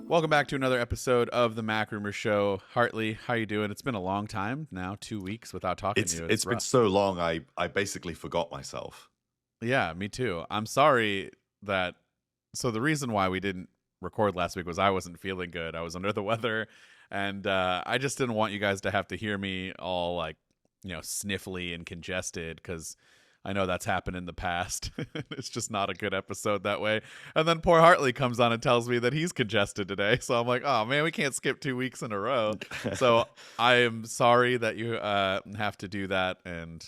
Welcome back to another episode of the MacRumors Show. Hartley, how you doing? It's been a long time now, 2 weeks without talking to you. It's been rough. so long, I basically forgot myself. Yeah, me too. I'm sorry that. So the reason why we didn't record last week was I wasn't feeling good. I was under the weather, and I just didn't want you guys to have to hear me all like, sniffly and congested because I know that's happened in the past. It's just not a good episode that way. And then poor Hartley comes on and tells me that he's congested today. So I'm like, oh man, we can't skip 2 weeks in a row. So I am sorry that you have to do that, and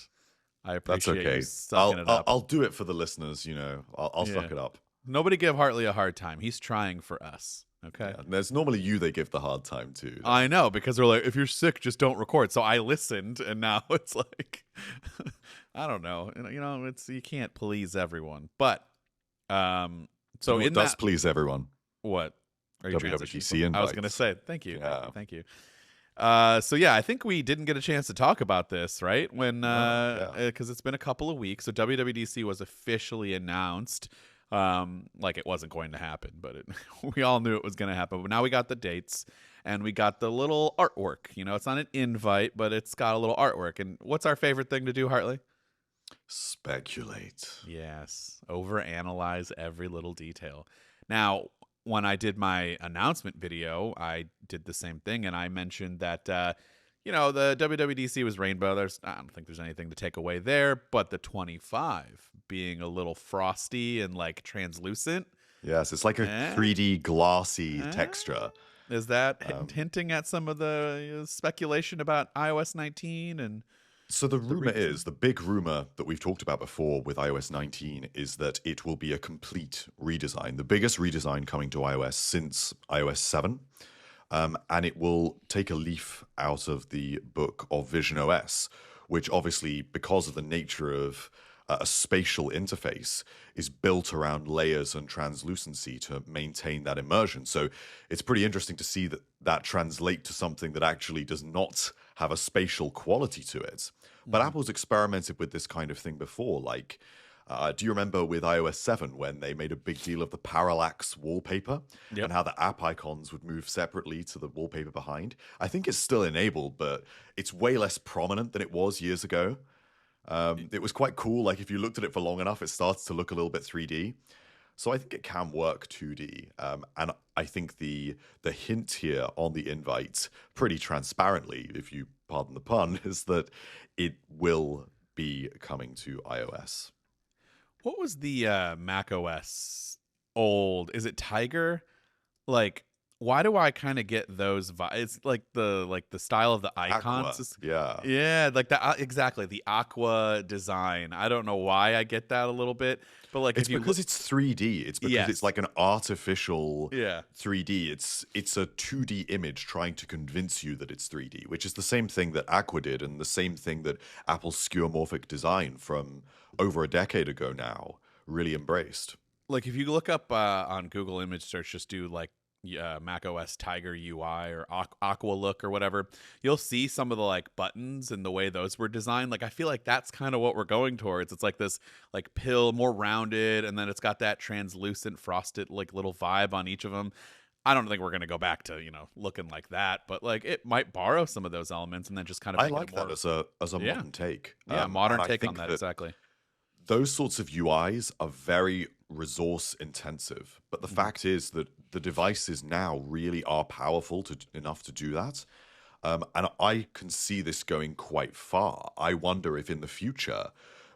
I That's appreciate okay. you sucking it up. I'll do it for the listeners. I'll Yeah. suck it up. Nobody give Hartley a hard time. He's trying for us. Okay. Yeah, there's normally you they give the hard time to. I know, because they're like, if you're sick, just don't record. So I listened, and now it's like, I don't know. It's you can't please everyone. But so It in does that, please everyone. what are you WWDC transitioning? I was going to invites. say thank you, Yeah. thank you. So yeah, I think we didn't get a chance to talk about this, right? When because it's been a couple of weeks. So WWDC was officially announced. Like it wasn't going to happen, but we all knew it was going to happen. But now we got the dates, and we got the little artwork. It's not an invite, but it's got a little artwork. And what's our favorite thing to do, Hartley? Speculate. Yes, overanalyze every little detail. Now, when I did my announcement video, I did the same thing, and I mentioned that the WWDC was rainbow. I don't think there's anything to take away there, but the 25 being a little frosty and like translucent. Yes, it's like a 3D glassy texture. Is that hinting at some of the speculation about iOS 19 and? So the big rumor that we've talked about before with iOS 19 is that it will be a complete redesign, the biggest redesign coming to iOS since iOS 7. And it will take a leaf out of the book of Vision OS, which obviously, because of the nature of a spatial interface, is built around layers and translucency to maintain that immersion. So it's pretty interesting to see that translate to something that actually does not have a spatial quality to it. But Apple's experimented with this kind of thing before. Like, do you remember with iOS 7 when they made a big deal of the parallax wallpaper and how the app icons would move separately to the wallpaper behind? I think it's still enabled, but it's way less prominent than it was years ago. It was quite cool. Like if you looked at it for long enough, it starts to look a little bit 3D. So I think it can work 2D. And I think the hint here on the invite, pretty transparently, if you pardon the pun, is that it will be coming to iOS. What was the Mac OS old? Is it Tiger? Like, why do I kind of get those vibes? It's like the style of the icons. Aqua, yeah. Yeah, like exactly the aqua design. I don't know why I get that a little bit, but like It's because it's 3D. It's because it's like an artificial 3D. It's a 2D image trying to convince you that it's 3D, which is the same thing that Aqua did and the same thing that Apple's skeuomorphic design from over a decade ago now really embraced. Like if you look up on Google image search, just do like Mac OS Tiger UI or Aqua Look or whatever, you'll see some of the like buttons and the way those were designed. Like I feel like that's kind of what we're going towards. It's like this like pill, more rounded, and then it's got that translucent frosted like little vibe on each of them. I don't think we're gonna go back to looking like that, but like it might borrow some of those elements and then just kind of I make like it more, that as a modern take. modern and I take think on that exactly. Those sorts of UIs are very resource intensive, but the fact is that the devices now really are powerful enough to do that. And I can see this going quite far. I wonder if in the future,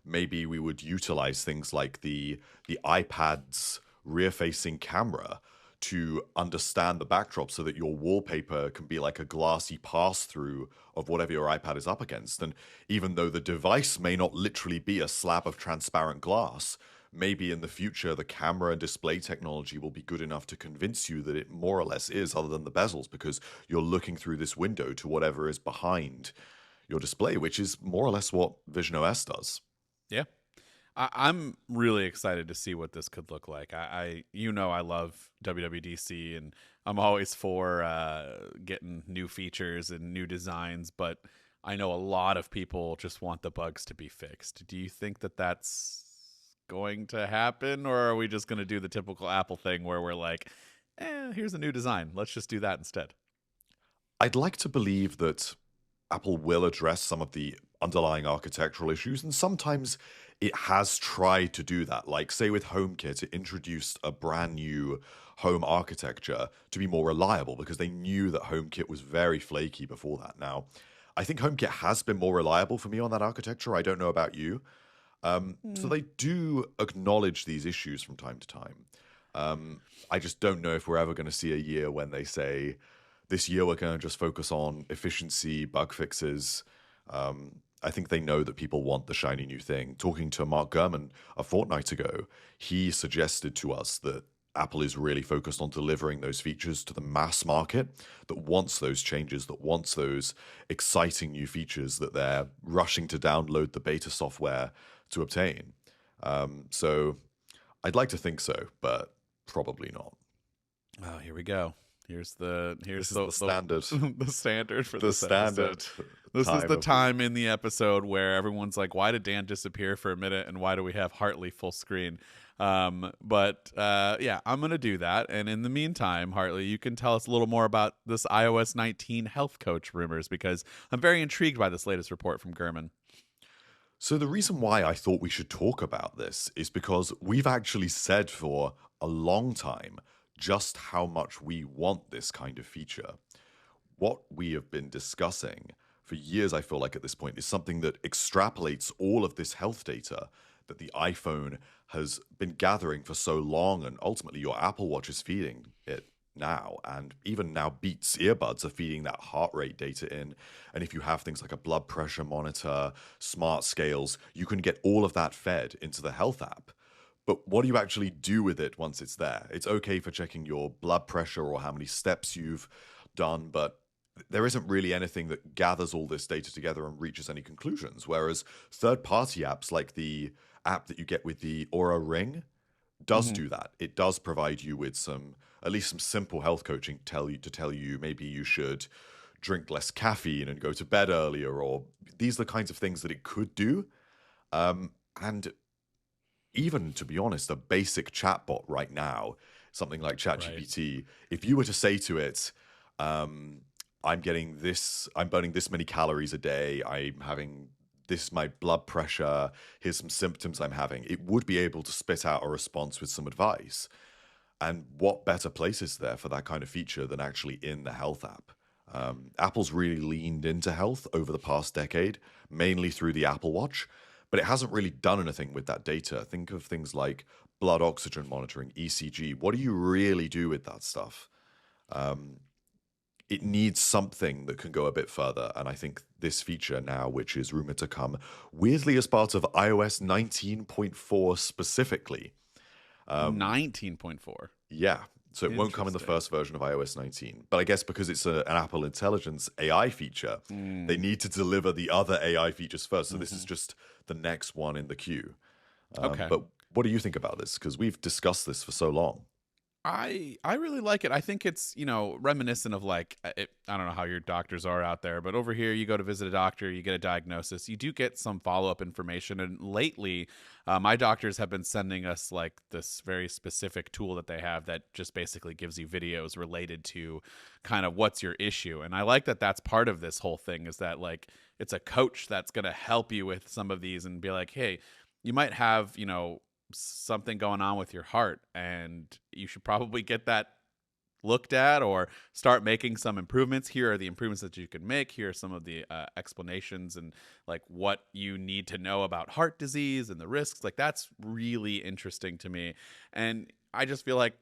maybe we would utilize things like the iPad's rear-facing camera to understand the backdrop so that your wallpaper can be like a glassy pass-through of whatever your iPad is up against. And even though the device may not literally be a slab of transparent glass, maybe in the future the camera and display technology will be good enough to convince you that it more or less is, other than the bezels, because you're looking through this window to whatever is behind your display, which is more or less what Vision OS does. Yeah. I'm really excited to see what this could look like. I love WWDC, and I'm always for getting new features and new designs, but I know a lot of people just want the bugs to be fixed. Do you think that that's going to happen, or are we just going to do the typical Apple thing where we're like, here's a new design, let's just do that instead? I'd like to believe that Apple will address some of the underlying architectural issues, and sometimes it has tried to do that. Like, say, with HomeKit, it introduced a brand new home architecture to be more reliable because they knew that HomeKit was very flaky before that. Now, I think HomeKit has been more reliable for me on that architecture. I don't know about you. So they do acknowledge these issues from time to time. I just don't know if we're ever going to see a year when they say, this year we're going to just focus on efficiency, bug fixes. I think they know that people want the shiny new thing. Talking to Mark Gurman a fortnight ago, he suggested to us that Apple is really focused on delivering those features to the mass market that wants those changes, that wants those exciting new features that they're rushing to download the beta software to obtain. So I'd like to think so, but probably not. Oh, here we go. Here's the standard. the standard for the this standard. episode. This is the time in the episode where everyone's like, "Why did Dan disappear for a minute? And why do we have Hartley full screen?" But yeah, I'm gonna do that. And in the meantime, Hartley, you can tell us a little more about this iOS 19 health coach rumors, because I'm very intrigued by this latest report from Gurman. So the reason why I thought we should talk about this is because we've actually said for a long time just how much we want this kind of feature. What we have been discussing for years, I feel like at this point, is something that extrapolates all of this health data that the iPhone has been gathering for so long, and ultimately your Apple Watch is feeding it now, and even now Beats earbuds are feeding that heart rate data in. And if you have things like a blood pressure monitor, smart scales, you can get all of that fed into the health app. But what do you actually do with it once it's there? It's okay for checking your blood pressure or how many steps you've done, but there isn't really anything that gathers all this data together and reaches any conclusions. Whereas third-party apps like the app that you get with the Aura Ring does do that. It does provide you with at least some simple health coaching to tell you maybe you should drink less caffeine and go to bed earlier, or these are the kinds of things that it could do. And even, to be honest, a basic chatbot right now, something like ChatGPT, if you were to say to it, I'm burning this many calories a day, I'm having this, my blood pressure, here's some symptoms I'm having, it would be able to spit out a response with some advice. And what better place is there for that kind of feature than actually in the health app? Apple's really leaned into health over the past decade, mainly through the Apple Watch, but it hasn't really done anything with that data. Think of things like blood oxygen monitoring, ECG. What do you really do with that stuff? It needs something that can go a bit further. And I think this feature now, which is rumored to come weirdly as part of iOS 19.4 specifically. 19.4. Yeah. So it won't come in the first version of iOS 19. But I guess because it's an Apple Intelligence AI feature, they need to deliver the other AI features first. So this is just the next one in the queue. Okay. But what do you think about this? Because we've discussed this for so long. I really like it. I think it's, reminiscent of like, I don't know how your doctors are out there, but over here you go to visit a doctor, you get a diagnosis, you do get some follow-up information. And lately, my doctors have been sending us like this very specific tool that they have that just basically gives you videos related to kind of what's your issue. And I like that that's part of this whole thing, is that like it's a coach that's going to help you with some of these and be like, hey, you might have, something going on with your heart, and you should probably get that looked at or start making some improvements. Here are the improvements that you can make. Here are some of the explanations and like what you need to know about heart disease and the risks. Like, that's really interesting to me. And I just feel like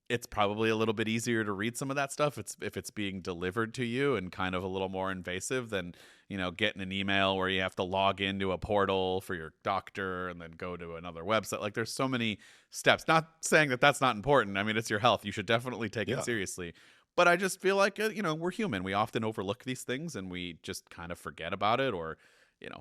it's probably a little bit easier to read some of that stuff if it's being delivered to you, and kind of a little more invasive than, getting an email where you have to log into a portal for your doctor and then go to another website. Like, there's so many steps. Not saying that that's not important. I mean, it's your health. You should definitely take it seriously. But I just feel like, we're human. We often overlook these things and we just kind of forget about it, or,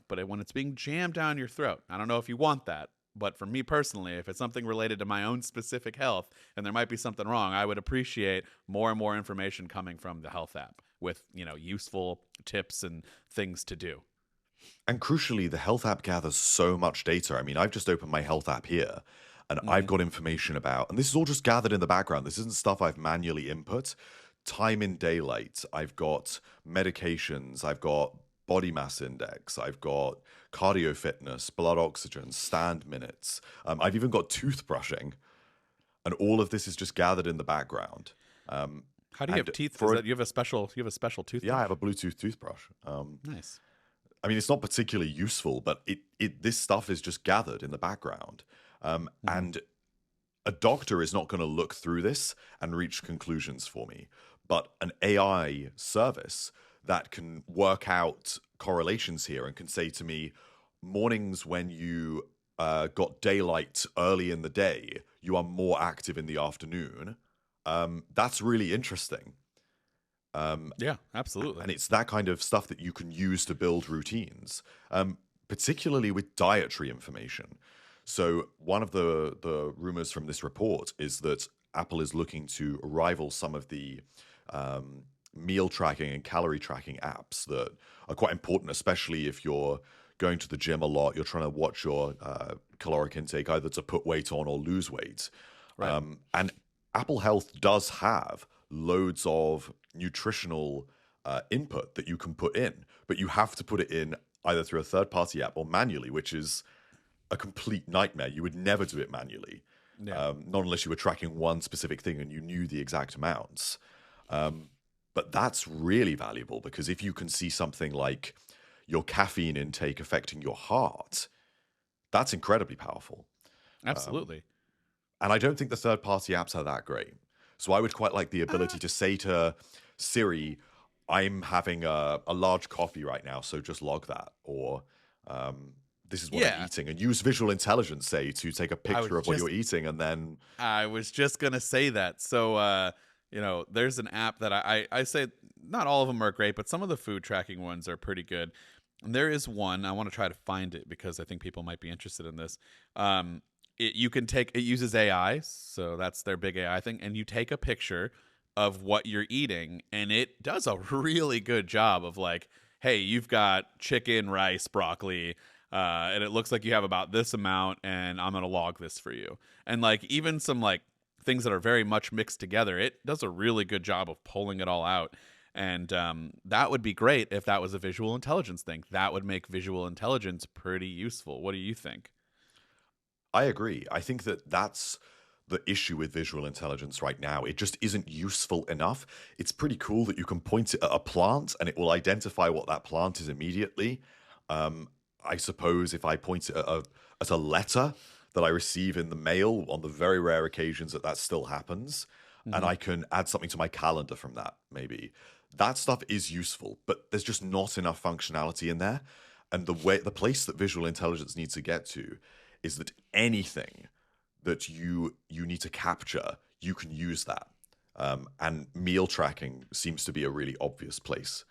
but when it's being jammed down your throat, I don't know if you want that. But for me personally, if it's something related to my own specific health and there might be something wrong, I would appreciate more and more information coming from the health app with, useful tips and things to do. And crucially, the health app gathers so much data. I mean, I've just opened my health app here and I've Hmm. got information about, and this is all just gathered in the background. This isn't stuff I've manually input. Time in daylight, I've got medications, I've got body mass index, I've got cardio fitness, blood oxygen, stand minutes. I've even got toothbrushing, and all of this is just gathered in the background. How do you And have teeth? Is for that you have a special yeah, I toothbrush? have a Bluetooth toothbrush. Nice. I mean, it's not particularly useful, but this stuff is just gathered in the background. Hmm. And a doctor is not going to look through this and reach conclusions for me. But an AI service that can work out correlations here and can say to me, mornings when you got daylight early in the day, you are more active in the afternoon. That's really interesting. Yeah, absolutely. And it's that kind of stuff that you can use to build routines, particularly with dietary information. So one of the rumors from this report is that Apple is looking to rival some of the meal tracking and calorie tracking apps that are quite important, especially if you're going to the gym a lot, you're trying to watch your caloric intake either to put weight on or lose weight. Right. And Apple Health does have loads of nutritional input that you can put in, but you have to put it in either through a third party app or manually, which is a complete nightmare. You would never do it manually, Yeah. not unless you were tracking one specific thing and you knew the exact amounts. But that's really valuable because if you can see something like your caffeine intake affecting your heart, that's incredibly powerful. Um, Absolutely. and I don't think the third party apps are that great. So I would quite like the ability to say to Siri, I'm having a large coffee right now, so just log that. Or this is what I'm Yeah. eating. And use visual intelligence, say, to take a I was picture of what just you're eating. And then, I was just gonna say that. So, there's an app that I say not all of them are great, but some of the food tracking ones are pretty good. And there is one I want to try to find it because I think people might be interested in this. It uses AI, so that's their big AI thing, and you take a picture of what you're eating, and it does a really good job of like, hey, you've got chicken, rice, broccoli. And it looks like you have about this amount, and I'm gonna log this for you. And like even some like things that are very much mixed together, it does a really good job of pulling it all out. And that would be great if that was a visual intelligence thing. That would make visual intelligence pretty useful. What do you think? I agree. I think that that's the issue with visual intelligence right now. It just isn't useful enough. It's pretty cool that you can point it at a plant and it will identify what that plant is immediately. Um, I suppose if I point it at a letter that I receive in the mail on the very rare occasions that that still happens, and Hmm. I can add something to my calendar from that, maybe. That stuff is useful, but there's just not enough functionality in there. And the place that visual intelligence needs to get to is that anything that you need to capture, you can use that. And meal tracking seems to be a really obvious place.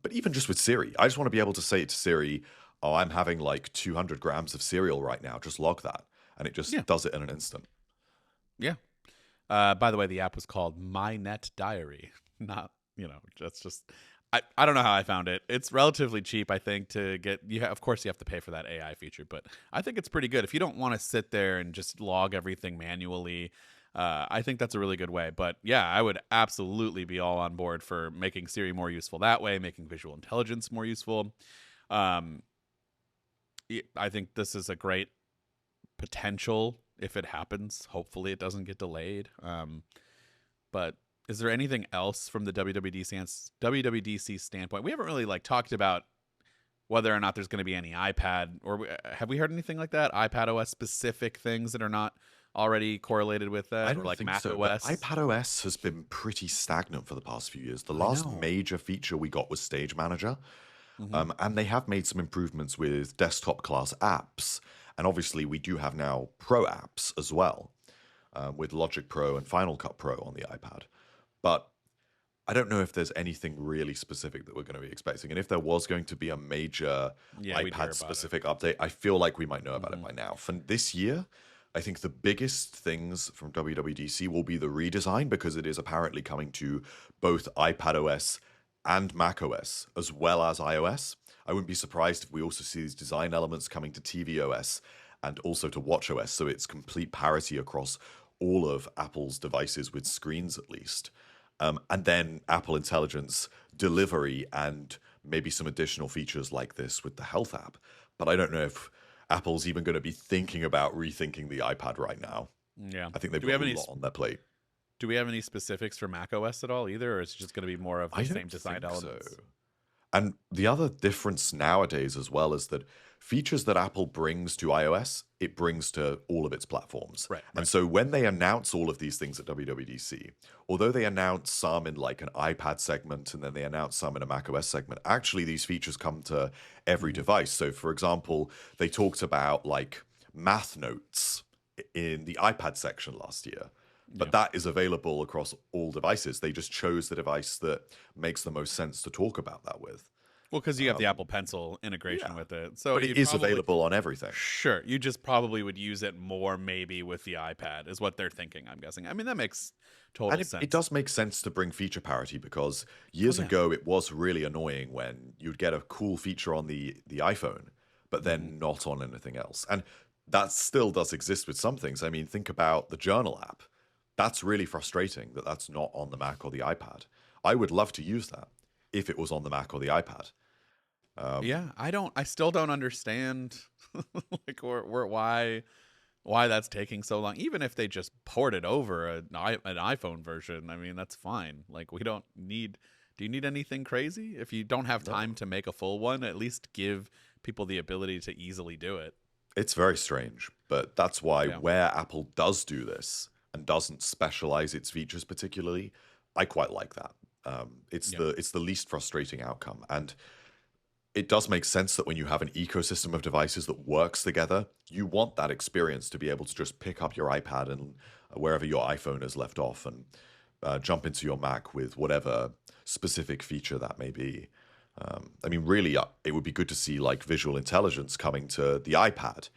But even just with Siri, I just want to be able to say to Siri, "Oh, I'm having like 200 grams of cereal right now. Just log that," and it Yeah, just does it in an instant. yeah. By the way, the app was called My Net Diary. Not, that's just. I don't know how I found it. It's relatively cheap, I think, to get. Of course, you have to pay for that AI feature, but I think it's pretty good. If you don't want to sit there and just log everything manually, I think that's a really good way. But yeah, I would absolutely be all on board for making Siri more useful that way, making visual intelligence more useful. Um, I think this is a great potential if it happens. Hopefully, it doesn't get delayed. But is there anything else from the WWDC standpoint? We haven't really like talked about whether or not there's going to be any iPad or have we heard anything like that? iPad OS specific things that are not already correlated with I that, or don't like think Mac so, but OS? iPadOS has been pretty stagnant for the past few years. The I last know. major feature we got was Stage Manager, Hmm. and they have made some improvements with desktop class apps. And obviously, we do have now Pro apps as well, with Logic Pro and Final Cut Pro on the iPad. But I don't know if there's anything really specific that we're going to be expecting. And if there was going to be a major Yeah, we'd hear iPad about it. specific update, I feel like we might know about it Hmm. by now. For this year, I think the biggest things from WWDC will be the redesign because it is apparently coming to both iPadOS and macOS as well as iOS. I wouldn't be surprised if we also see these design elements coming to tvOS and also to watchOS, so it's complete parity across all of Apple's devices with screens at least. And then Apple Intelligence delivery and maybe some additional features like this with the Health app. But I don't know if Apple's even going to be thinking about rethinking the iPad right now. Yeah. I think they've got a lot on their plate. Do we have any specifics for macOS at all either, or is it just going to be more of the same design elements? So. And the other difference nowadays as well is that features that Apple brings to iOS, it brings to all of its platforms. Right. And so when they announce all of these things at WWDC, although they announce some in like an iPad segment and then they announce some in a macOS segment, actually these features come to every device. So for example, they talked about like math notes in the iPad section last year. But that is available across all devices. They just chose the device that makes the most sense to talk about that with. Well, because you have the Apple Pencil integration with it. So but it is available on everything. Sure. You just probably would use it more maybe with the iPad is what they're thinking, I'm guessing. I mean, that makes total sense. It does make sense to bring feature parity because years ago it was really annoying when you'd get a cool feature on the iPhone, but then not on anything else. And that still does exist with some things. I mean, think about the Journal app. That's really frustrating that that's not on the Mac or the iPad. I would love to use that if it was on the Mac or the iPad. I still don't understand like why that's taking so long. Even if they just ported over an iPhone version, I mean, that's fine. Like we don't need. Do you need anything crazy? If you don't have time to make a full one, at least give people the ability to easily do it. It's very strange, but that's why where Apple does do this and doesn't specialize its features particularly, I quite like that. It's the least frustrating outcome. And it does make sense that when you have an ecosystem of devices that works together, you want that experience to be able to just pick up your iPad and wherever your iPhone is left off and jump into your Mac with whatever specific feature that may be. I mean, really, it would be good to see like visual intelligence coming to the iPad.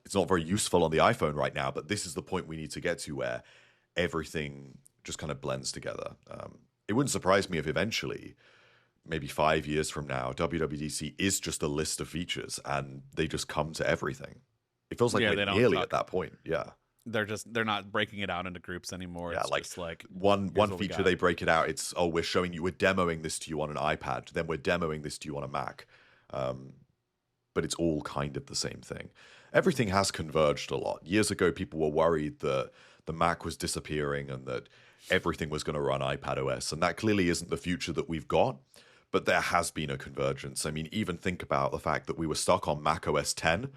It's not very useful on the iPhone right now, but this is the point we need to get to where everything just kind of blends together. It wouldn't surprise me if eventually, maybe 5 years from now, WWDC is just a list of features and they just come to everything. It feels like we're nearly at that point. Yeah. They're not breaking it out into groups anymore. Yeah, it's like just like one feature they break it out. It's we're demoing this to you on an iPad, then we're demoing this to you on a Mac. But it's all kind of the same thing. Everything has converged a lot. Years ago, people were worried that the Mac was disappearing and that everything was going to run iPadOS, and that clearly isn't the future that we've got. But there has been a convergence. I mean, even think about the fact that we were stuck on macOS 10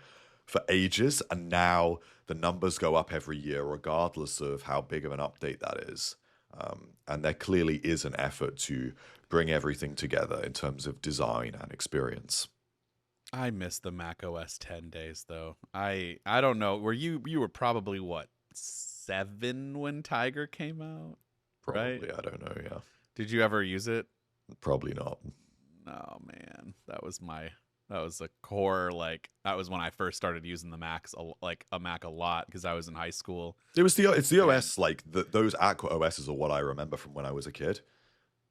for ages, and now the numbers go up every year, regardless of how big of an update that is. And there clearly is an effort to bring everything together in terms of design and experience. I miss the macOS 10 days, though. I don't know. You were probably, what, 7 when Tiger came out? Probably, right? I don't know, yeah. Did you ever use it? Probably not. Oh, man. That was a core, like, that was when I first started using the Macs, like a Mac a lot, because I was in high school. It's the OS, like, those Aqua OSs are what I remember from when I was a kid.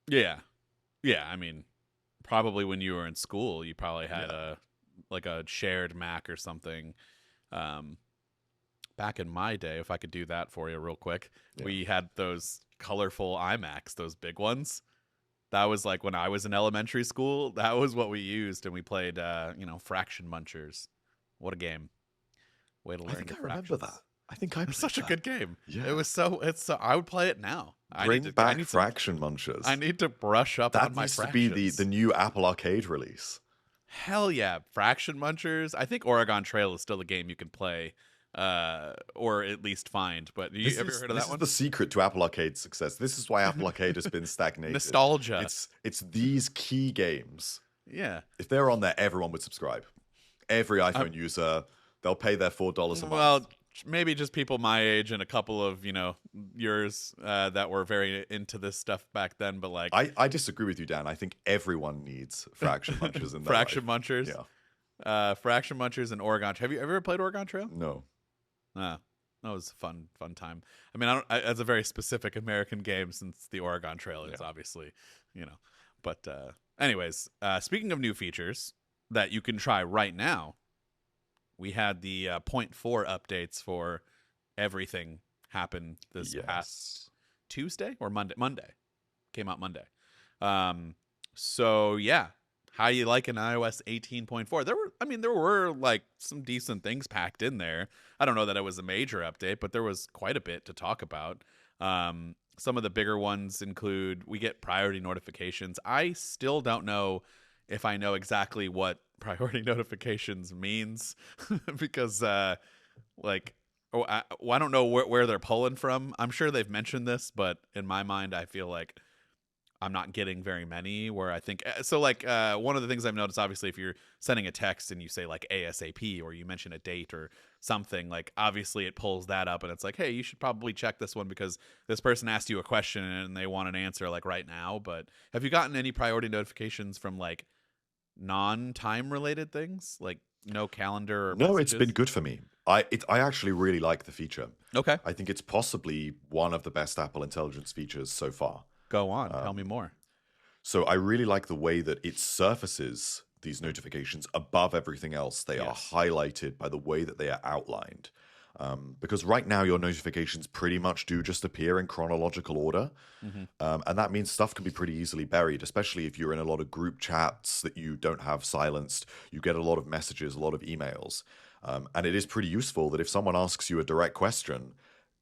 Yeah. Yeah, I mean, probably when you were in school, you probably had a shared Mac or something. Back in my day, if I could do that for you real quick, we had those colorful iMacs, those big ones. That was like when I was in elementary school. That was what we used, and we played, Fraction Munchers. What a game! Way to learn. I think I remember that. I think I played such a good game. Yeah, it was so. I would play it now. Bring back Fraction Munchers. I need to brush up on my fractions. That needs to be the new Apple Arcade release. Hell yeah, Fraction Munchers. I think Oregon Trail is still a game you can play, or at least find. But have you ever heard of that one? This is the secret to Apple Arcade's success. This is why Apple Arcade has been stagnated. Nostalgia. It's these key games. Yeah. If they're on there, everyone would subscribe. Every iPhone user, they'll pay their $4 a month. Well, maybe just people my age and a couple of yours that were very into this stuff back then. But like, I disagree with you, Dan. I think everyone needs Fraction Munchers in their Fraction life. Munchers. Yeah. Fraction Munchers and Oregon. Have you ever played Oregon Trail? No. That was a fun time. I mean, it's a very specific American game since the Oregon Trail is obviously, But anyways, speaking of new features, that you can try right now. We had the point 4 updates for everything happen this past Yes. Tuesday or Monday. Monday came out Monday. Um, so yeah, how you like an iOS 18.4? There were like some decent things packed in there. I don't know that it was a major update, but there was quite a bit to talk about. Some of the bigger ones include we get priority notifications. I still don't know if I know exactly what priority notifications means because like I don't know where they're pulling from. I'm sure they've mentioned this, but in my mind I feel like I'm not getting very many where I think so like one of the things I've noticed, obviously, if you're sending a text and you say like ASAP or you mention a date or something, like obviously it pulls that up and it's like, hey, you should probably check this one because this person asked you a question and they want an answer like right now. But have you gotten any priority notifications from like non-time related things, like no calendar or No, it's been messages? good for me. I actually really like the feature. Okay, I think it's possibly one of the best Apple Intelligence features so far. go on, tell me Um, more. so I really like the way that it surfaces these notifications above everything else. They are Yes. highlighted by the way that they are outlined. Because right now your notifications pretty much do just appear in chronological order. Mm-hmm. And that means stuff can be pretty easily buried, especially if you're in a lot of group chats that you don't have silenced. You get a lot of messages, a lot of emails. And it is pretty useful that if someone asks you a direct question,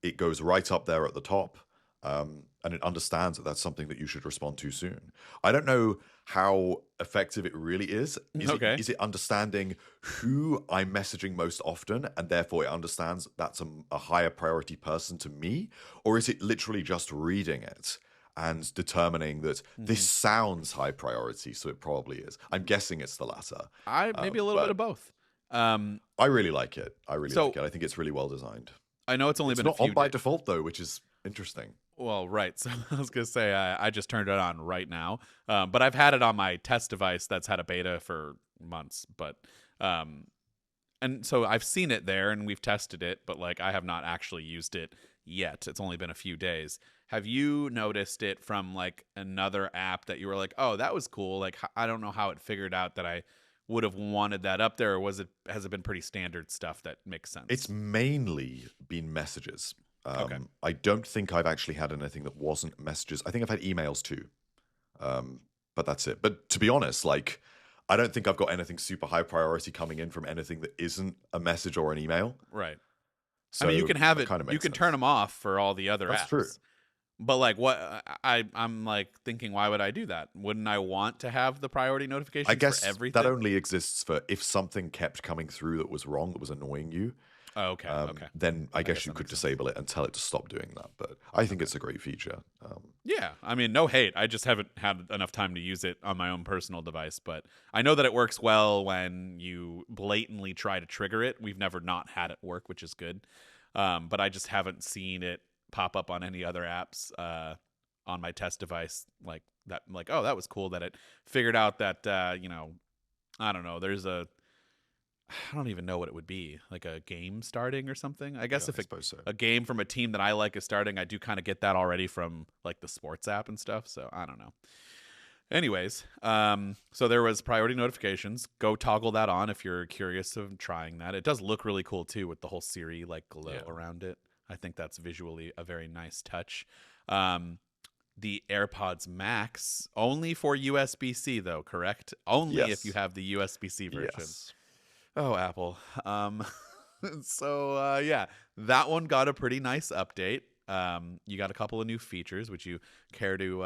it goes right up there at the top. And it understands that that's something that you should respond to soon. I don't know how effective it really is. Okay. Is it understanding who I'm messaging most often, and therefore it understands that's a higher priority person to me? Or is it literally just reading it and determining that this Mm-hmm. sounds high priority, so it probably is? I'm guessing it's the latter. I maybe a little bit of But both. Um, I really like it. I really like so it. I think it's really well designed. I know it's only It's been a not on few by days. default, though, which is interesting. Well, right. So I was gonna say I just turned it on right now, but I've had it on my test device that's had a beta for months. But um, and so I've seen it there and we've tested it, but like I have not actually used it yet. It's only been a few days. Have you noticed it from like another app that you were like, oh, that was cool? Like I don't know how it figured out that I would have wanted that up there, or has it been pretty standard stuff that makes It's sense? mainly been messages. Okay. I don't think I've actually had anything that wasn't messages. I think I've had emails too, but that's it. But to be honest, like, I don't think I've got anything super high priority coming in from anything that isn't a message or an email. Right. I mean, you So can have that it. kind of You makes can turn sense. them off for all the other That's true. apps. But like, what I'm like thinking, why would I do that? Wouldn't I want to have the priority I notifications for guess that everything? only exists for if something kept coming through that was wrong, that was annoying you. Oh, okay. Okay. Then I I guess guess you that could makes sense. disable it and tell it to stop doing that. But I think Okay. it's a great feature. Yeah. I mean, no hate. I just haven't had enough time to use it on my own personal device. But I know that it works well when you blatantly try to trigger it. We've never not had it work, which is good. But I just haven't seen it pop up on any other apps on my test device like that. Like, oh, that was cool that it figured out that I don't know. I don't even know what it would be, like a game starting or something. I Yeah, guess if I suppose so. a game from a team that I like is starting, I do kind of get that already from like the sports app and stuff. So I don't know. Anyways, so there was priority notifications. Go toggle that on if you're curious of trying that. It does look really cool too with the whole Siri like glow Yeah. around it. I think that's visually a very nice touch. Um, the AirPods Max only for USB-C though, correct? Only if you Yes. have the USB-C version. Yes. Oh, Apple. Yeah, that one got a pretty nice update. You got a couple of new features. Would you care to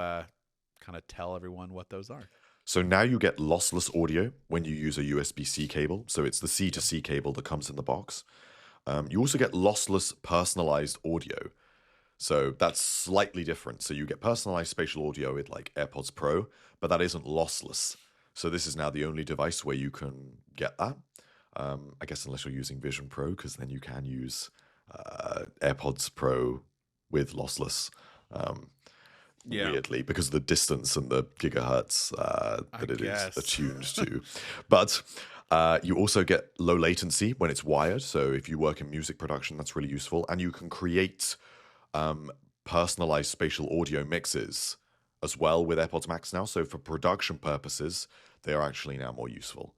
kind of tell everyone what those are? So now you get lossless audio when you use a USB-C cable. So it's the C to Yep. C cable that comes in the box. You also get lossless personalized audio. So that's slightly different. So you get personalized spatial audio with like AirPods Pro, but that isn't lossless. So this is now the only device where you can get that. I guess unless you're using Vision Pro, because then you can use AirPods Pro with lossless. Um, Yeah, Weirdly, because of the distance and the gigahertz I that it is guess. attuned to. But you also get low latency when it's wired. So if you work in music production, that's really useful. And you can create personalized spatial audio mixes as well with AirPods Max now. So for production purposes, they are actually now more useful.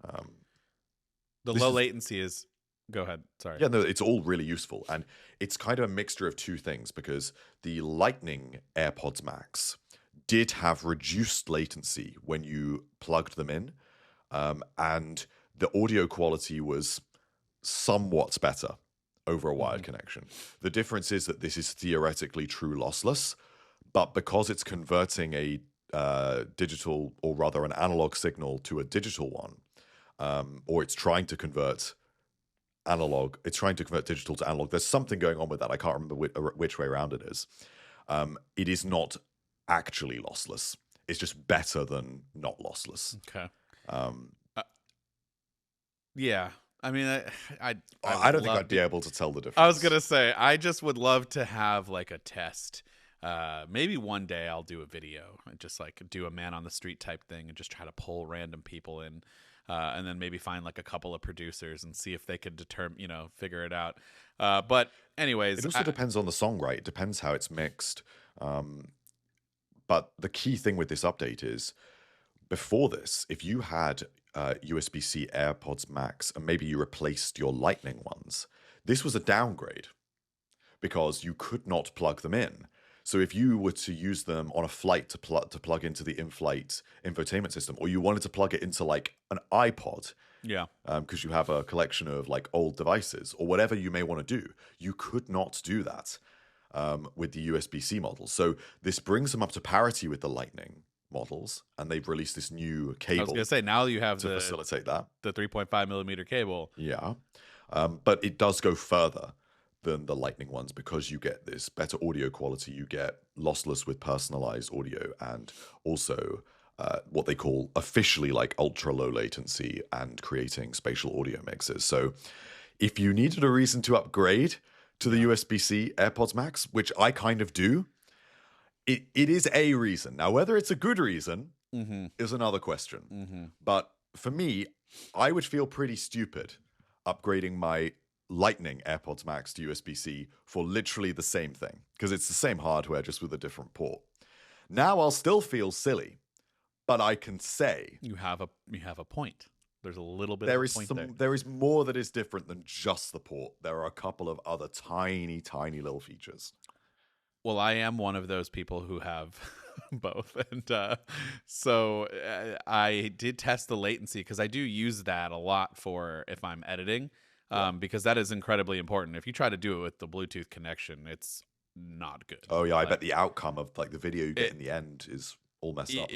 The this low is- latency is. Go ahead. Sorry. Yeah, no, it's all really useful. And it's kind of a mixture of two things because the Lightning AirPods Max did have reduced latency when you plugged them in. And the audio quality was somewhat better over a wired connection. The difference is that this is theoretically true lossless, but because it's converting a digital, or rather an analog signal to a digital one, or it's trying to convert digital to analog. There's something going on with that. I can't remember which way around it is. It is not actually lossless. It's just better than not lossless. Okay. Yeah. I mean, I don't think I'd be able to tell the difference. I was gonna say, I just would love to have like a test. Maybe one day I'll do a video and just like do a man on the street type thing and just try to pull random people in. And then maybe find like a couple of producers and see if they could figure it out. But anyways, it also depends on the song, right? It depends how it's mixed. But the key thing with this update is, before this, if you had USB-C AirPods Max and maybe you replaced your Lightning ones, this was a downgrade because you could not plug them in. So if you were to use them on a flight to plug into the in-flight infotainment system, or you wanted to plug it into like an iPod, because you have a collection of like old devices or whatever you may want to do, you could not do that with the USB-C models. So this brings them up to parity with the Lightning models, and they've released this new cable. I was gonna say, now you have to facilitate that, the 3.5 millimeter cable. Yeah, but it does go further than the Lightning ones because you get this better audio quality. You get lossless with personalized audio, and also what they call officially like ultra low latency and creating spatial audio mixes. So if you needed a reason to upgrade to the USB-C AirPods Max, which I kind of do, it is a reason. Now, whether it's a good reason is another question. But for me, I would feel pretty stupid upgrading my Lightning AirPods Max to USB-C for literally the same thing, because it's the same hardware just with a different port. Now I'll still feel silly, but I can say you have a point. There's a little bit of a point there. There is more that is different than just the port. There are a couple of other tiny little features. Well, I am one of those people who have both. And so I did test the latency because I do use that a lot for if I'm editing, because that is incredibly important. If you try to do it with the Bluetooth connection, it's not good. Oh, yeah. I bet the outcome of like the video you get in the end is all messed up.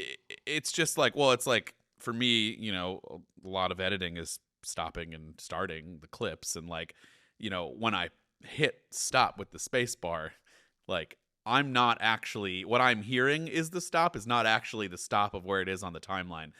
It's just like, well, it's like for me, a lot of editing is stopping and starting the clips. And like, when I hit stop with the space bar, like I'm not actually, what I'm hearing is the stop is not actually the stop of where it is on the timeline.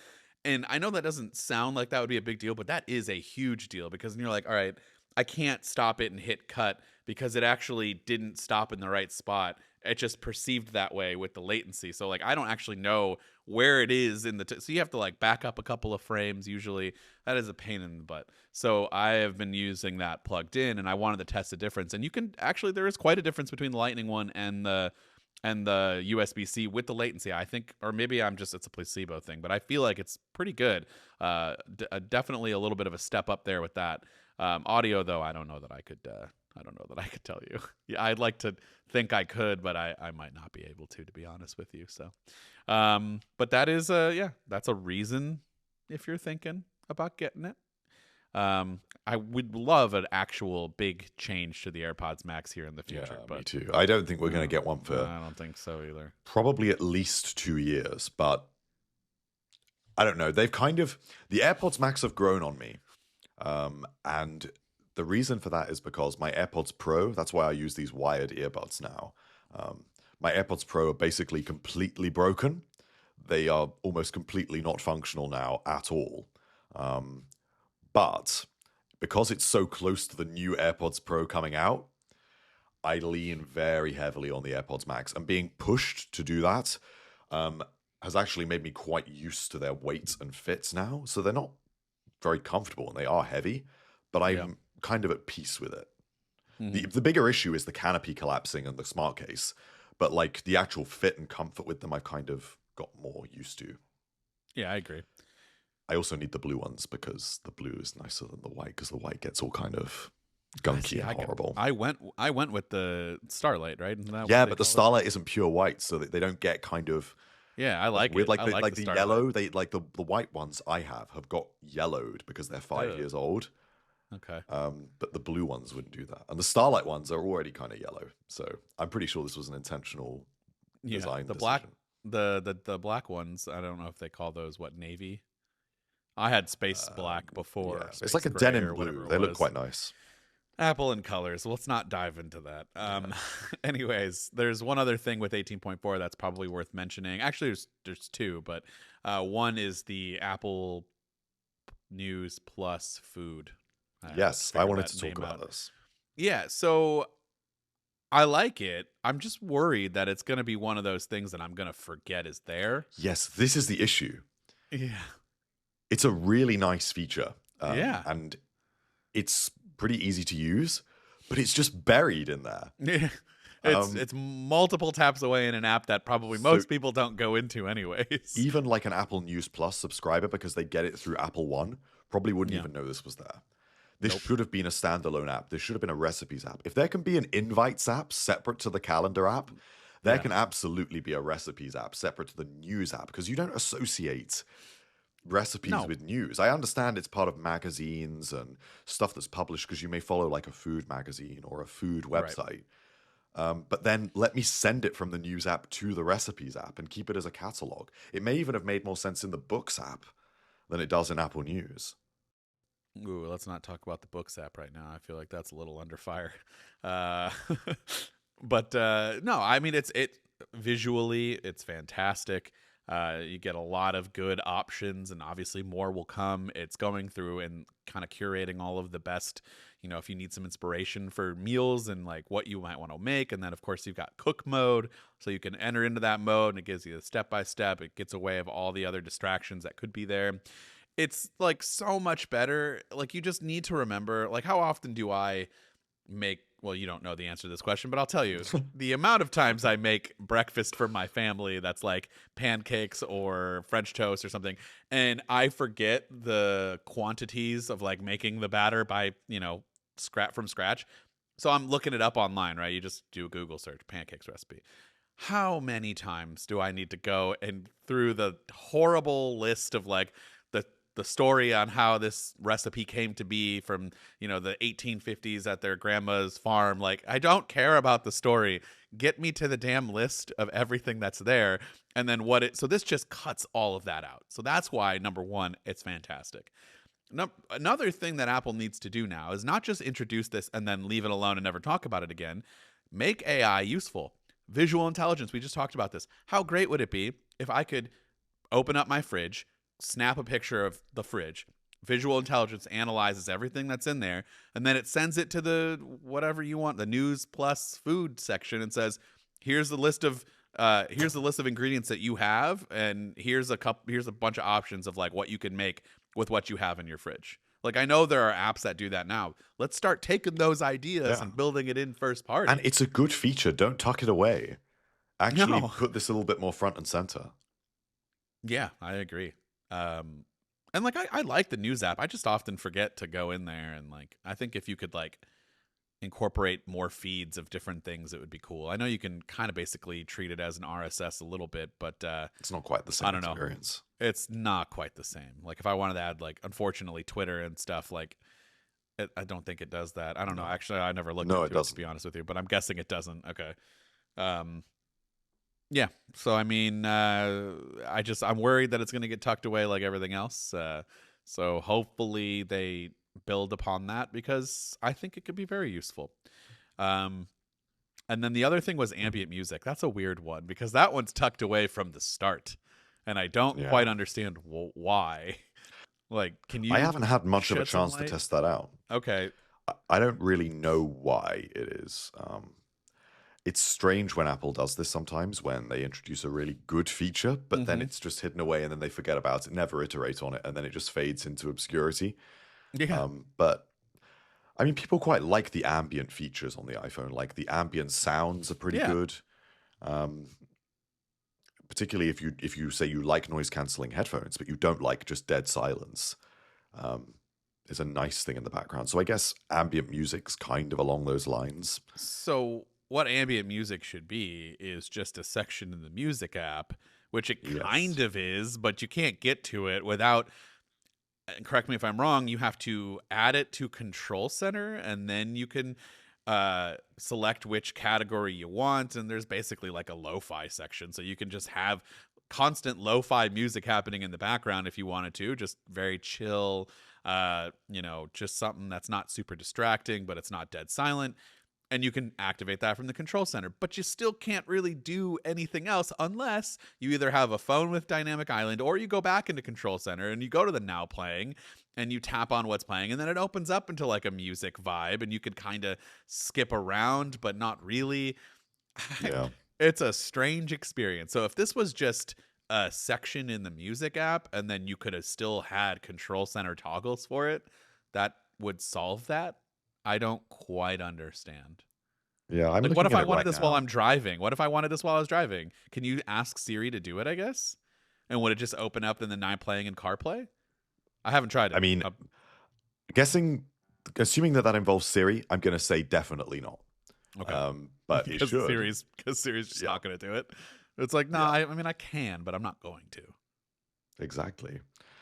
And I know that doesn't sound like that would be a big deal, but that is a huge deal, because then you're like, all right, I can't stop it and hit cut because it actually didn't stop in the right spot. It just perceived that way with the latency. So like, I don't actually know where it is in the, so you have to like back up a couple of frames. Usually that is a pain in the butt. So I have been using that plugged in, and I wanted to test the difference. And you can actually, there is quite a difference between the Lightning one and the USB-C with the latency, I think. Or maybe it's a placebo thing, but I feel like it's pretty good. Definitely a little bit of a step up there with that. Audio though, I don't know that I could tell you. Yeah, I'd like to think I could, but I might not be able to be honest with you. So, but that is that's a reason if you're thinking about getting it. I would love an actual big change to the AirPods Max here in the future. Yeah, but me too. I don't think we're going to get one for. I don't think so either. Probably at least 2 years, but I don't know. The AirPods Max have grown on me, and the reason for that is because my AirPods Pro, that's why I use these wired earbuds now. My AirPods Pro are basically completely broken. They are almost completely not functional now at all. But because it's so close to the new AirPods Pro coming out, I lean very heavily on the AirPods Max. And being pushed to do that has actually made me quite used to their weight and fits now. So they're not very comfortable, and they are heavy, but I'm kind of at peace with it. The bigger issue is the canopy collapsing and the smart case, but like the actual fit and comfort with them, I've kind of got more used to. Yeah, I agree. I also need the blue ones because the blue is nicer than the white because the white gets all kind of I gunky see. and horrible. I went with the Starlight, right? Isn't that what Yeah, they but the call it? Starlight isn't pure white, so that they don't get kind of Yeah, I like weird. it. Like I like the the Starlight. yellow, they like the white ones I have got yellowed because they're 5 years Ugh. old. Okay. But the blue ones wouldn't do that, and the Starlight ones are already kind of yellow. So I'm pretty sure this was an intentional Yeah, design the black decision. the black ones. I don't know if they call those what navy. I had space black before, or Yeah, it's space like a gray, denim or whatever blue. it They look was. quite nice. Apple and colors. Let's not dive into that. Yeah. Anyways, there's one other thing with 18.4 that's probably worth mentioning. Actually, there's two, but one is the Apple News Plus food. I Yes, I figured wanted that to talk name about out. this. Yeah, so I like it. I'm just worried that it's going to be one of those things that I'm going to forget is there. Yes, this is the issue. Yeah. It's a really nice feature, Yeah. and it's pretty easy to use, but it's just buried in there. Yeah. Um, It's multiple taps away in an app that probably so most people don't go into anyways. even like an Apple News Plus subscriber, because they get it through Apple One, probably wouldn't Yeah. even know this was there. This Nope. should have been a standalone app. This should have been a recipes app. If there can be an invites app separate to the calendar app, there Yeah. can absolutely be a recipes app separate to the news app, because you don't associate recipes No. with news. I understand it's part of magazines and stuff that's published because you may follow like a food magazine or a food Right. website. But then let me send it from the news app to the recipes app and keep it as a catalog. It may even have made more sense in the books app than it does in Apple News. Ooh, let's not talk about the books app right now. I feel like that's a little under fire. Uh, but no, I mean it visually, it's fantastic. You get a lot of good options, and obviously more will come. It's going through and kind of curating all of the best. If you need some inspiration for meals and like what you might want to make, and then of course you've got cook mode, so you can enter into that mode, and it gives you the step by step. It gets away of all the other distractions that could be there. It's like so much better. Like you just need to remember, like how often do I make, well, you don't know the answer to this question, but I'll tell you the amount of times I make breakfast for my family that's like pancakes or French toast or something, and I forget the quantities of like making the batter by, from scratch. So I'm looking it up online, right? You just do a Google search, pancakes recipe. How many times do I need to go and through the horrible list of like the story on how this recipe came to be from the 1850s at their grandma's farm? Like, I don't care about the story. Get me to the damn list of everything that's there, and then so this just cuts all of that out. So that's why, number one, it's fantastic. Another thing that Apple needs to do now is not just introduce this and then leave it alone and never talk about it again. Make AI useful. Visual intelligence, we just talked about this. How great would it be if I could open up my fridge, snap a picture of the fridge, visual intelligence analyzes everything that's in there, and then it sends it to the whatever you want, the News Plus food section, and says, here's the list of ingredients that you have, and here's a bunch of options of like what you can make with what you have in your fridge. Like, I know there are apps that do that now. Let's start taking those ideas and building it in first party. And it's a good feature. Don't tuck it away. Actually, No. put this a little bit more front and center. Yeah, I agree. And like I like the news app. I just often forget to go in there, and like I think if you could like incorporate more feeds of different things, it would be cool. I know you can kind of basically treat it as an RSS a little bit, but it's not quite the same I don't experience. know. It's not quite the same. Like if I wanted to add like unfortunately Twitter and stuff, like I don't think it does that. I don't know. Actually, I never looked into it, to be honest with you, but I'm guessing it doesn't. Okay. Yeah. So I mean, I'm worried that it's going to get tucked away like everything else. So hopefully they build upon that, because I think it could be very useful. And then the other thing was ambient music. That's a weird one, because that one's tucked away from the start, and I don't quite understand why. Like, can you? I haven't had much of a shed some chance to light? test that out. Okay. I don't really know why it is. It's strange when Apple does this sometimes, when they introduce a really good feature, but then it's just hidden away and then they forget about it, never iterate on it, and then it just fades into obscurity. Yeah. But I mean, people quite like the ambient features on the iPhone. Like the ambient sounds are pretty good. particularly if you say you like noise canceling headphones, but you don't like just dead silence, um, is a nice thing in the background. So I guess ambient music's kind of along those lines. So what ambient music should be is just a section in the music app, which it Yes. kind of is, but you can't get to it without, and correct me if I'm wrong, you have to add it to Control Center, and then you can select which category you want. And there's basically like a lo-fi section, so you can just have constant lo-fi music happening in the background if you wanted to, just very chill, just something that's not super distracting, but it's not dead silent. And you can activate that from the Control Center, but you still can't really do anything else unless you either have a phone with Dynamic Island, or you go back into Control Center and you go to the Now Playing and you tap on what's playing, and then it opens up into like a music vibe, and you could kind of skip around, but not really. Yeah. It's a strange experience. So if this was just a section in the music app and then you could have still had Control Center toggles for it, that would solve that. I don't quite understand. Yeah, I'm Like, what looking if at I it wanted right this while now. I'm driving? What if I wanted this while I was driving? Can you ask Siri to do it, I guess? And would it just open up in the Now Playing in CarPlay? I haven't tried I it. mean, assuming that involves Siri, I'm going to say definitely not. Okay. But it should. Because Siri's just Yeah. not going to do it. It's like, no, Yeah. I mean, I can, but I'm not going to. Exactly.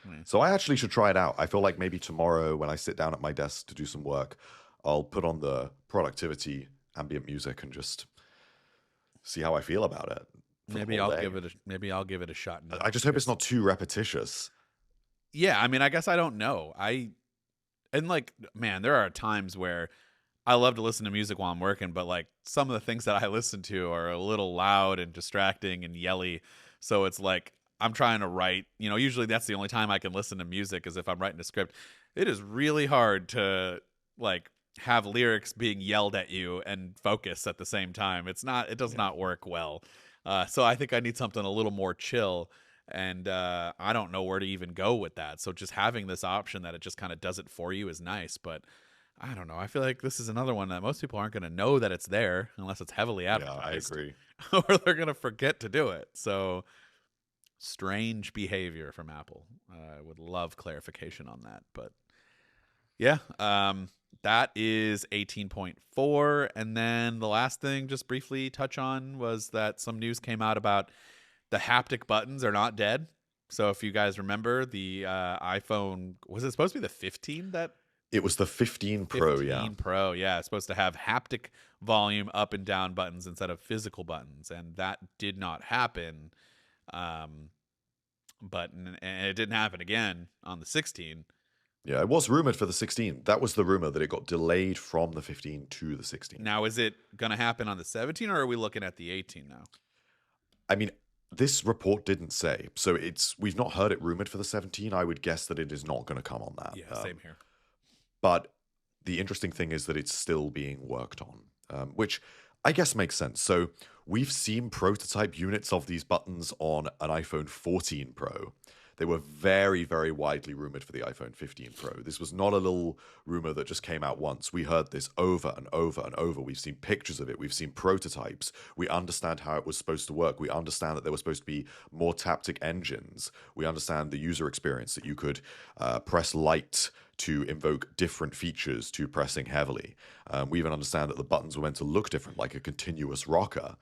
Mm. So I actually should try it out. I feel like maybe tomorrow when I sit down at my desk to do some work, I'll put on the productivity ambient music and just see how I feel about it. Maybe I'll give it a shot now. I just hope it's not too repetitious. Yeah, I mean, I guess I don't know. And like, man, there are times where I love to listen to music while I'm working, but like some of the things that I listen to are a little loud and distracting and yelly. So it's like I'm trying to write, usually that's the only time I can listen to music is if I'm writing a script. It is really hard to like have lyrics being yelled at you and focus at the same time. It does not work well. So I think I need something a little more chill. And I don't know where to even go with that. So just having this option that it just kind of does it for you is nice. But I don't know. I feel like this is another one that most people aren't going to know that it's there unless it's heavily advertised. Yeah, I agree. Or they're going to forget to do it. So strange behavior from Apple. I would love clarification on that. But yeah, that is 18.4. And then the last thing, just briefly touch on, was that some news came out about the haptic buttons are not dead. So if you guys remember, the iPhone, was it supposed to be the 15 that? It was the 15 Pro, 15 Pro, yeah. It's supposed to have haptic volume up and down buttons instead of physical buttons. And that did not happen. And it didn't happen again on the 16. Yeah, it was rumored for the 16. That was the rumor, that it got delayed from the 15 to the 16. Now, is it going to happen on the 17, or are we looking at the 18 now? I mean, this report didn't say. So we've not heard it rumored for the 17. I would guess that it is not going to come on that. Yeah, same here. But the interesting thing is that it's still being worked on, which I guess makes sense. So we've seen prototype units of these buttons on an iPhone 14 Pro. They were very, very widely rumored for the iPhone 15 Pro. This was not a little rumor that just came out once. We heard this over and over and over. We've seen pictures of it. We've seen prototypes. We understand how it was supposed to work. We understand that there were supposed to be more taptic engines. We understand the user experience, that you could press light to invoke different features to pressing heavily. We even understand that the buttons were meant to look different, like a continuous rocker.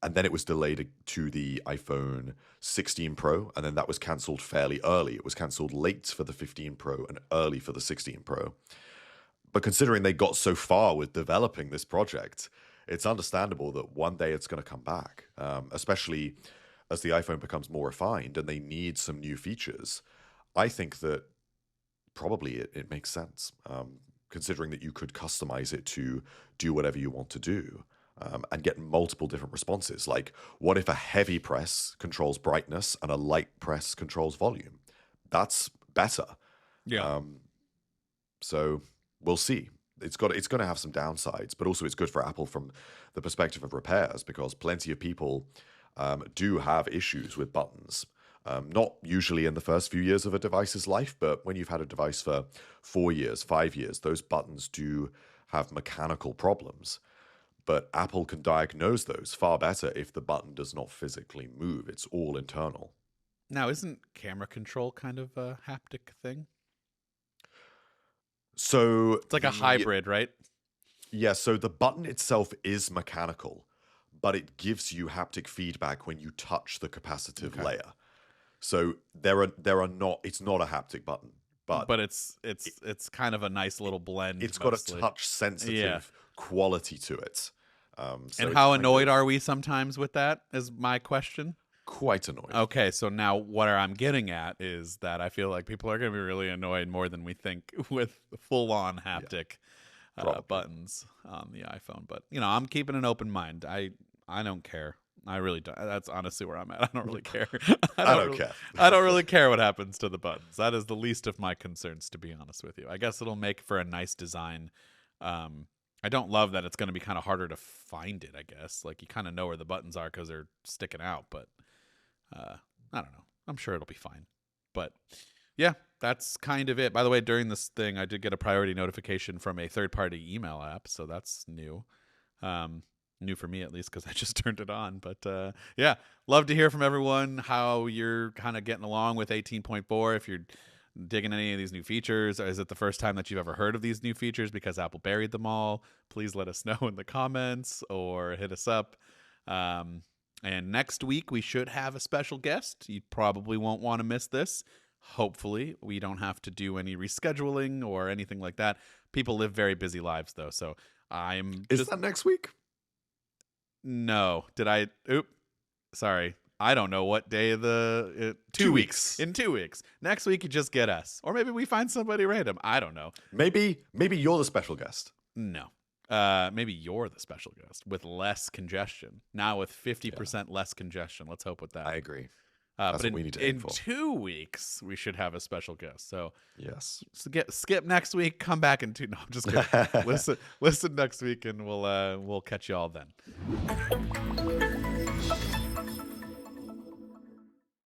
And then it was delayed to the iPhone 16 Pro, and then that was cancelled fairly early. It was cancelled late for the 15 Pro and early for the 16 Pro. But considering they got so far with developing this project, it's understandable that one day it's going to come back, especially as the iPhone becomes more refined and they need some new features. I think that probably it makes sense, considering that you could customize it to do whatever you want to do. And get multiple different responses. Like, what if a heavy press controls brightness and a light press controls volume? That's better. Yeah. So we'll see. It's going to have some downsides, but also it's good for Apple from the perspective of repairs, because plenty of people do have issues with buttons. Not usually in the first few years of a device's life, but when you've had a device for 4 years, 5 years, those buttons do have mechanical problems. but Apple can diagnose those far better if the button does not physically move. It's all internal. Now, isn't camera control kind of a haptic thing? So It's like a hybrid, right? Yeah, so the button itself is mechanical, but it gives you haptic feedback when you touch the capacitive layer. So there are not, it's not a haptic button, but it's kind of a nice little blend. it's got a touch sensitive quality to it. And how annoyed are we sometimes with that is my question. Quite annoyed. Okay, so now what I'm getting at is that I feel like people are going to be really annoyed more than we think with full-on haptic buttons on the iPhone. But, I'm keeping an open mind. I don't care. I really don't. That's honestly where I'm at. I don't really care. I don't care. I don't really care what happens to the buttons. That is the least of my concerns, to be honest with you. I guess it'll make for a nice design. I don't love that it's going to be kind of harder to find it, I guess. Like, you kind of know where the buttons are because they're sticking out. But I don't know. I'm sure it'll be fine. But, yeah, that's kind of it. By the way, during this thing, I did get a priority notification from a third-party email app, so that's new. New for me, at least, because I just turned it on. But, yeah, love to hear from everyone how you're kind of getting along with 18.4, if you're digging any of these new features. Or is it the first time that you've ever heard of these new features because Apple buried them all? Please let us know in the comments or hit us up. And next week, we should have a special guest. You probably won't want to miss this. Hopefully, we don't have to do any rescheduling or anything like that. People live very busy lives, though, so Is that next week? No. Did I? Sorry. I don't know what day of the 2 weeks. In 2 weeks. Next week, you just get us. Or maybe we find somebody random. I don't know. Maybe you're the special guest. No. Maybe you're the special guest with less congestion. Now with 50% less congestion. Let's hope with that. I agree. That's what we need to aim for. In 2 weeks, we should have a special guest. So yes, skip next week. Come back in 2. No, I'm just kidding. listen next week, and we'll catch you all then.